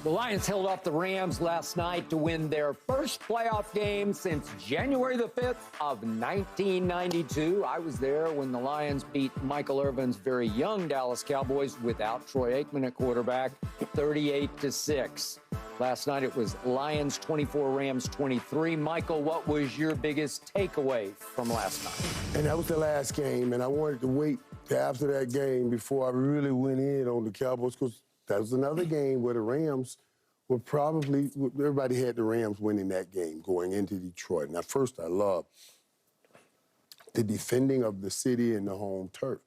The Lions held off the Rams last night to win their first playoff game since January the 5th of 1992. I was there when the Lions beat Michael Irvin's very young Dallas Cowboys without Troy Aikman at quarterback, 38-6. Last night it was Lions 24, Rams 23. Michael, what was your biggest takeaway from last night? And that was the last game, and I wanted to wait till after that game before I really went in on the Cowboys, because that was another game where the Rams were probably, everybody had the Rams winning that game going into Detroit. Now, first, I love the defending of the city and the home turf.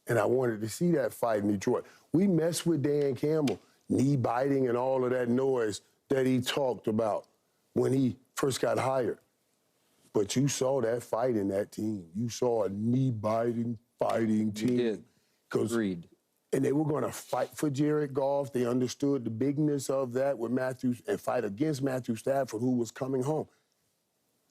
And I wanted to see that fight in Detroit. We messed with Dan Campbell, knee biting and all of that noise that he talked about when he first got hired. But you saw that fight in that team. You saw a knee biting, fighting team. You did. Agreed. And they were going to fight for Jared Goff. They understood the bigness of that with Matthews and fight against Matthew Stafford, who was coming home.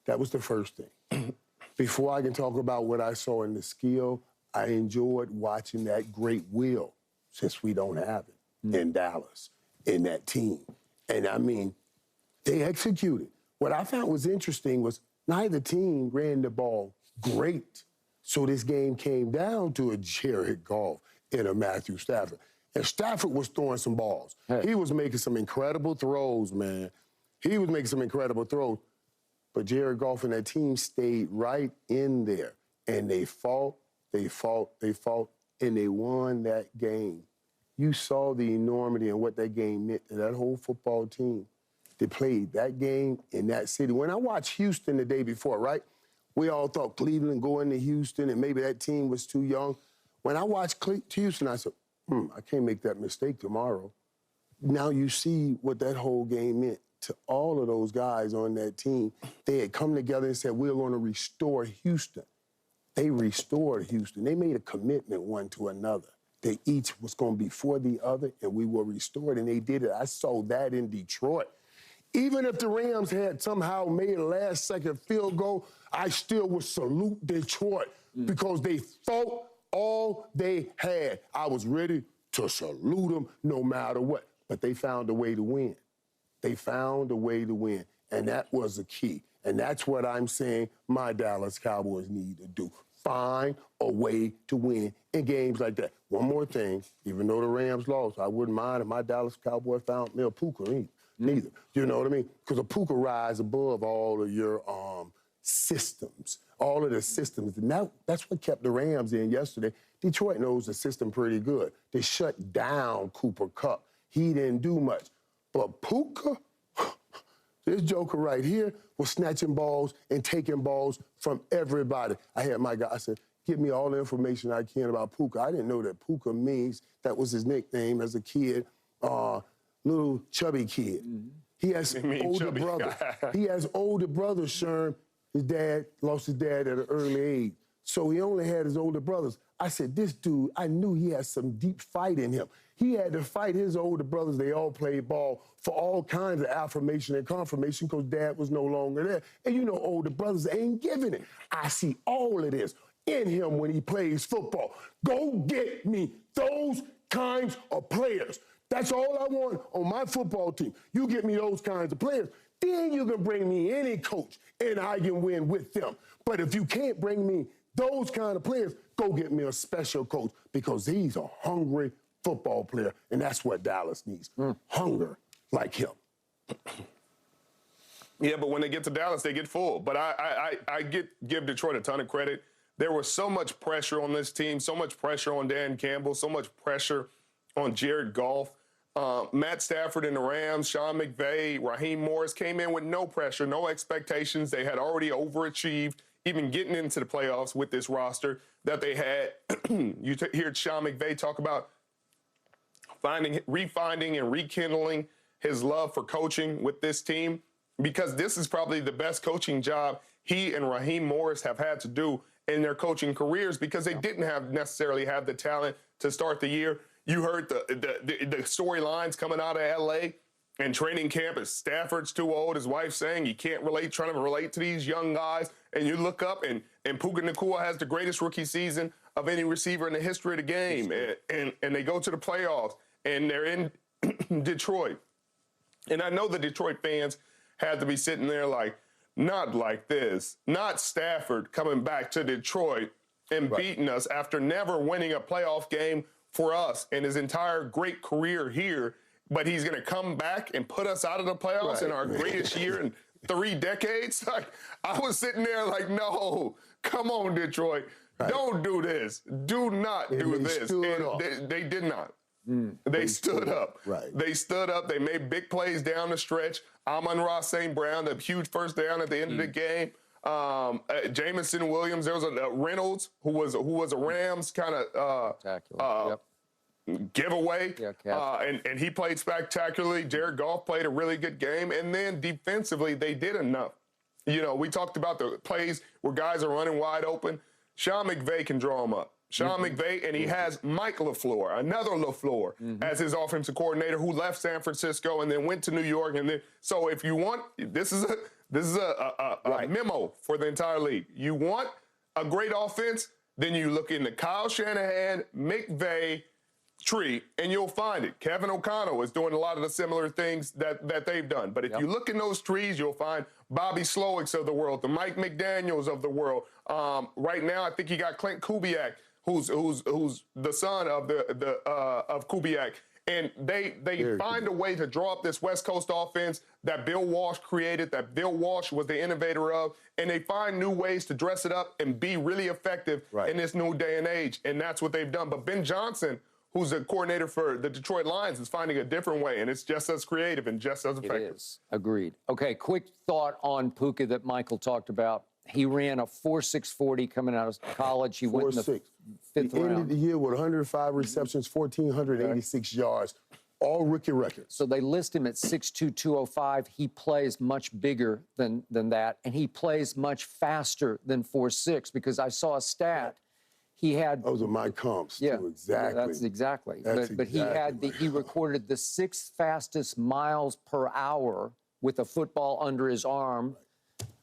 That was the first thing. Before I can talk about what I saw in the skill, I enjoyed watching that great will, since we don't have it, in Dallas, in that team. And, I mean, they executed. What I found was interesting was neither team ran the ball great. So this game came down to a Jared Goff and a Matthew Stafford. And Stafford was throwing some balls. Hey. He was making some incredible throws, man. He was making some incredible throws. But Jared Goff and that team stayed right in there. And they fought, and they won that game. You saw the enormity and what that game meant to that whole football team. They played that game in that city. When I watched Houston the day before, right, we all thought Cleveland going to Houston and maybe that team was too young. When I watched Houston, I said, I can't make that mistake tomorrow. Now you see what that whole game meant to all of those guys on that team. They had come together and said, we're going to restore Houston. They restored Houston. They made a commitment one to another. They each was going to be for the other, and we were restored, and they did it. I saw that in Detroit. Even if the Rams had somehow made a last-second field goal, I still would salute Detroit because they fought all they had. I was ready to salute them no matter what. But they found a way to win. They found a way to win, and that was the key. And that's what I'm saying my Dallas Cowboys need to do. Find a way to win in games like that. One more thing, even though the Rams lost, I wouldn't mind if my Dallas Cowboys found me a Puka neither. You know what I mean? Because a Puka rise above all of your systems, all of the systems. And that's what kept the Rams in yesterday. Detroit knows the system pretty good. They shut down Cooper Kupp. He didn't do much. But Puka, this joker right here was snatching balls and taking balls from everybody. I had my guy, I said, give me all the information I can about Puka. I didn't know that Puka means, that was his nickname as a kid, little chubby kid. He has older brother. He has older brothers, Sherm. His dad lost his dad at an early age. So he only had his older brothers. I said, this dude, I knew he had some deep fight in him. He had to fight his older brothers. They all played ball for all kinds of affirmation and confirmation because dad was no longer there. And you know, older brothers ain't giving it. I see all of this in him when he plays football. Go get me those kinds of players. That's all I want on my football team. You get me those kinds of players. Then you can bring me any coach and I can win with them. But if you can't bring me those kind of players, go get me a special coach because he's a hungry football player, and that's what Dallas needs. Hunger like him. Yeah, but when they get to Dallas, they get full. But I give Detroit a ton of credit. There was so much pressure on this team, so much pressure on Dan Campbell, so much pressure on Jared Goff. Matt Stafford and the Rams, Sean McVay, Raheem Morris came in with no pressure, no expectations. They had already overachieved, even getting into the playoffs with this roster that they had. You hear Sean McVay talk about refinding and rekindling his love for coaching with this team, because this is probably the best coaching job he and Raheem Morris have had to do in their coaching careers because they didn't necessarily have the talent to start the year. You heard the storylines coming out of L.A. and training camp is Stafford's too old. His wife saying he can't trying to relate to these young guys. And you look up and Puka Nacua has the greatest rookie season of any receiver in the history of the game. And they go to the playoffs and they're in Detroit. And I know the Detroit fans had to be sitting there like, not like this, not Stafford coming back to Detroit and beating us after never winning a playoff game for us in his entire great career here. But he's going to come back and put us out of the playoffs in our greatest year in 3 decades. Like, I was sitting there like, no, come on, Detroit. Don't do this. Do not do this. And they did not. They stood up. They stood up. They made big plays down the stretch. Amon-Ra St. Brown, the huge first down at the end of the game. Jamison Williams. There was a Reynolds who was a Rams kind of giveaway. And he played spectacularly. Jared Goff played a really good game. And then defensively, they did enough. You know, we talked about the plays where guys are running wide open. Sean McVay can draw them up. Sean McVay, and he has Mike LaFleur, another LaFleur, as his offensive coordinator, who left San Francisco and then went to New York. And then, so if you want, this is a memo for the entire league. You want a great offense, then you look into Kyle Shanahan, McVay tree, and you'll find it. Kevin O'Connell is doing a lot of the similar things that they've done. But if you look in those trees, you'll find Bobby Slowicks of the world, the Mike McDaniels of the world. Right now, I think you got Clint Kubiak, who's the son of of Kubiak, and they find a way to draw up this West Coast offense that Bill Walsh created, that Bill Walsh was the innovator of, and they find new ways to dress it up and be really effective in this new day and age, and that's what they've done. But Ben Johnson, who's the coordinator for the Detroit Lions, is finding a different way, and it's just as creative and just as effective. It is. Agreed. Okay, quick thought on Puka that Michael talked about. He ran a 4.6 40 coming out of college. He went in the fifth round. He ended the year with 105 receptions, 1,486 yards, all rookie records. So they list him at 6'2", 205. He plays much bigger than that, and he plays much faster than 4.6 because I saw a stat. He had those are my comps too, exactly. That's exactly. But he had he recorded the 6th fastest miles per hour with a football under his arm,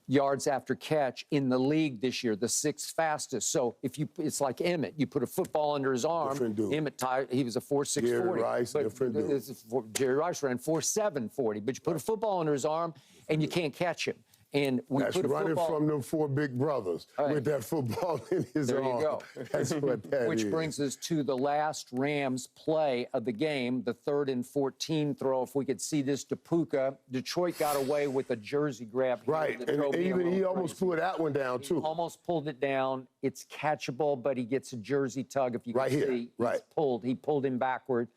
yards after catch in the league this year, the 6th fastest. So if it's like Emmett, you put a football under his arm. Emmett, he was a 4.6 Jerry 40. Rice, different dude. Jerry Rice ran 4.7 40, but you put a football under his arm and you can't catch him. And we that's put a running football from them 4 big brothers with that football in his arm. There you go. That's what that Which brings us to the last Rams play of the game, the 3rd and 14 throw. If we could see this to Puka, Detroit got away with a jersey grab. And even he almost pulled that one down, too. He almost pulled it down. It's catchable, but he gets a jersey tug. If you can see, he pulled him backward.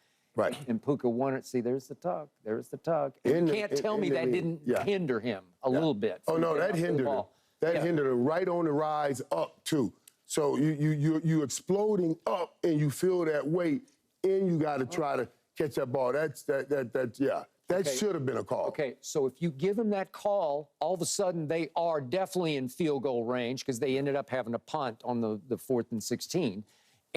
And Puka won it. See, there's the tug. There's the tug. And you can't tell me that didn't hinder him a little bit. Oh, no, that hindered him. That hindered him right on the rise up, too. So you exploding up, and you feel that weight, and you got to try to catch that ball. That should have been a call. Okay, so if you give them that call, all of a sudden they are definitely in field goal range because they ended up having a punt on the 4th and 16.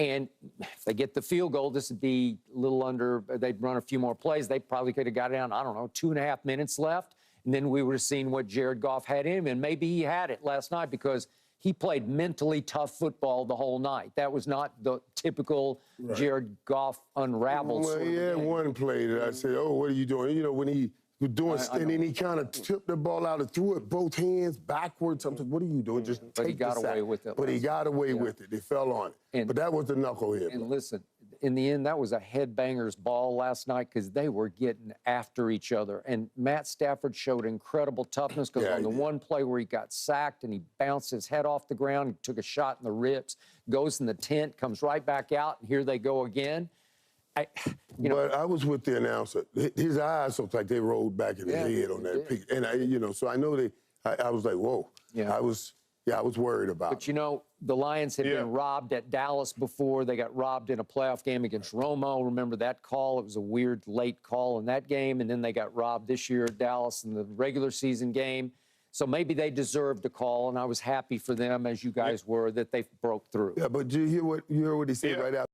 And if they get the field goal, this would be a little under, they'd run a few more plays. They probably could have got down, I don't know, 2.5 minutes left. And then we would have seen what Jared Goff had in him. And maybe he had it last night because he played mentally tough football the whole night. That was not the typical Jared Goff unraveled sort of game. One play that I said, oh, what are you doing? You know, when he was doing, and then he kind of tipped the ball out and threw it both hands backwards. I'm like, what are you doing? Just but he got away with it. But he got away with it. They fell on it. But that was the knucklehead. And listen, in the end, that was a headbanger's ball last night because they were getting after each other. And Matt Stafford showed incredible toughness because on the one play where he got sacked and he bounced his head off the ground, he took a shot in the ribs, goes in the tent, comes right back out, and here they go again. But I was with the announcer. His eyes looked like they rolled back in his head on that pick. And, so I know I was like, whoa. I was worried about it. But, the Lions had been robbed at Dallas before. They got robbed in a playoff game against Romo. Remember that call? It was a weird late call in that game. And then they got robbed this year at Dallas in the regular season game. So maybe they deserved a call, and I was happy for them, as you guys were, that they broke through. Yeah, but you hear what he said right after?